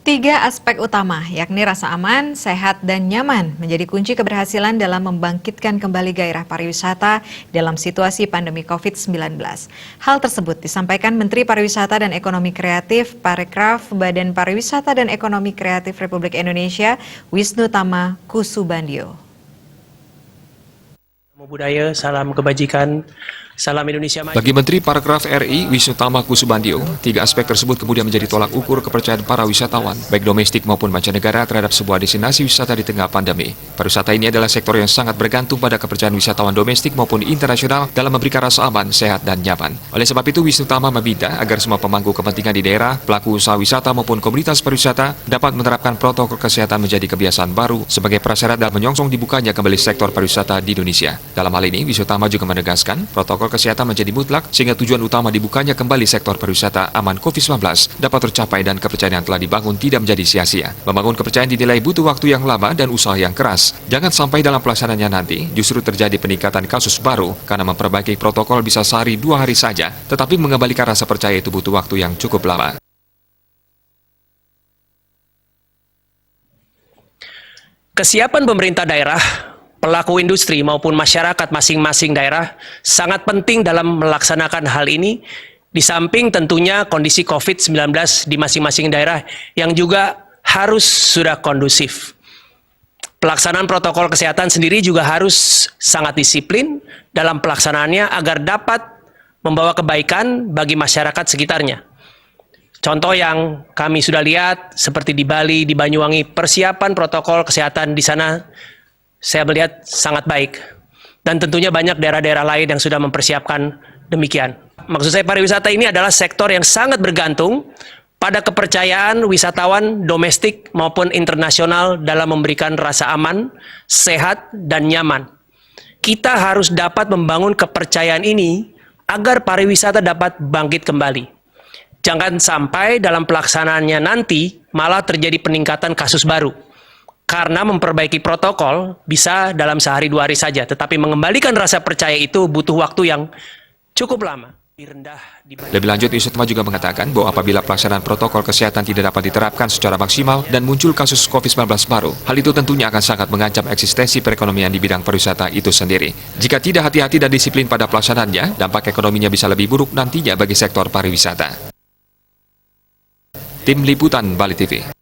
Tiga aspek utama, yakni rasa aman, sehat, dan nyaman, menjadi kunci keberhasilan dalam membangkitkan kembali gairah pariwisata dalam situasi pandemi COVID-19. Hal tersebut disampaikan Menteri Pariwisata dan Ekonomi Kreatif Parekraf Badan Pariwisata dan Ekonomi Kreatif Republik Indonesia, Wisnu Tama Kusubandyo. Budaya, salam kebajikan, salam Indonesia Maju. Bagi Menteri Parekraf RI Wisnu Tama Kusubandyo, tiga aspek tersebut kemudian menjadi tolak ukur kepercayaan para wisatawan, baik domestik maupun mancanegara terhadap sebuah destinasi wisata di tengah pandemi. Pariwisata ini adalah sektor yang sangat bergantung pada kepercayaan wisatawan domestik maupun internasional dalam memberikan rasa aman, sehat, dan nyaman. Oleh sebab itu, Wisnu Tama meminta agar semua pemangku kepentingan di daerah, pelaku usaha wisata maupun komunitas pariwisata dapat menerapkan protokol kesehatan menjadi kebiasaan baru sebagai prasyarat dalam menyongsong dibukanya kembali sektor pariwisata di Indonesia. Dalam hal ini, Wisnu Tama juga menegaskan protokol kesehatan menjadi mutlak sehingga tujuan utama dibukanya kembali sektor pariwisata aman COVID-19 dapat tercapai dan kepercayaan yang telah dibangun tidak menjadi sia-sia. Membangun kepercayaan dinilai butuh waktu yang lama dan usaha yang keras. Jangan sampai dalam pelaksanaannya nanti justru terjadi peningkatan kasus baru karena memperbaiki protokol bisa sehari 2 hari saja, tetapi mengembalikan rasa percaya itu butuh waktu yang cukup lama. Kesiapan pemerintah daerah, pelaku industri maupun masyarakat masing-masing daerah sangat penting dalam melaksanakan hal ini, di samping tentunya kondisi COVID-19 di masing-masing daerah yang juga harus sudah kondusif. Pelaksanaan protokol kesehatan sendiri juga harus sangat disiplin dalam pelaksanaannya agar dapat membawa kebaikan bagi masyarakat sekitarnya. Contoh yang kami sudah lihat seperti di Bali, di Banyuwangi, persiapan protokol kesehatan di sana saya melihat sangat baik. Dan tentunya banyak daerah-daerah lain yang sudah mempersiapkan demikian. Maksud saya pariwisata ini adalah sektor yang sangat bergantung pada kepercayaan wisatawan domestik maupun internasional dalam memberikan rasa aman, sehat, dan nyaman. Kita harus dapat membangun kepercayaan ini agar pariwisata dapat bangkit kembali. Jangan sampai dalam pelaksanaannya nanti malah terjadi peningkatan kasus baru. Karena memperbaiki protokol bisa dalam sehari 2 hari saja, tetapi mengembalikan rasa percaya itu butuh waktu yang cukup lama. Lebih lanjut, Wisnu Tama juga mengatakan bahwa apabila pelaksanaan protokol kesehatan tidak dapat diterapkan secara maksimal dan muncul kasus COVID-19 baru, hal itu tentunya akan sangat mengancam eksistensi perekonomian di bidang pariwisata itu sendiri. Jika tidak hati-hati dan disiplin pada pelaksanaannya, dampak ekonominya bisa lebih buruk nantinya bagi sektor pariwisata. Tim Liputan Bali TV.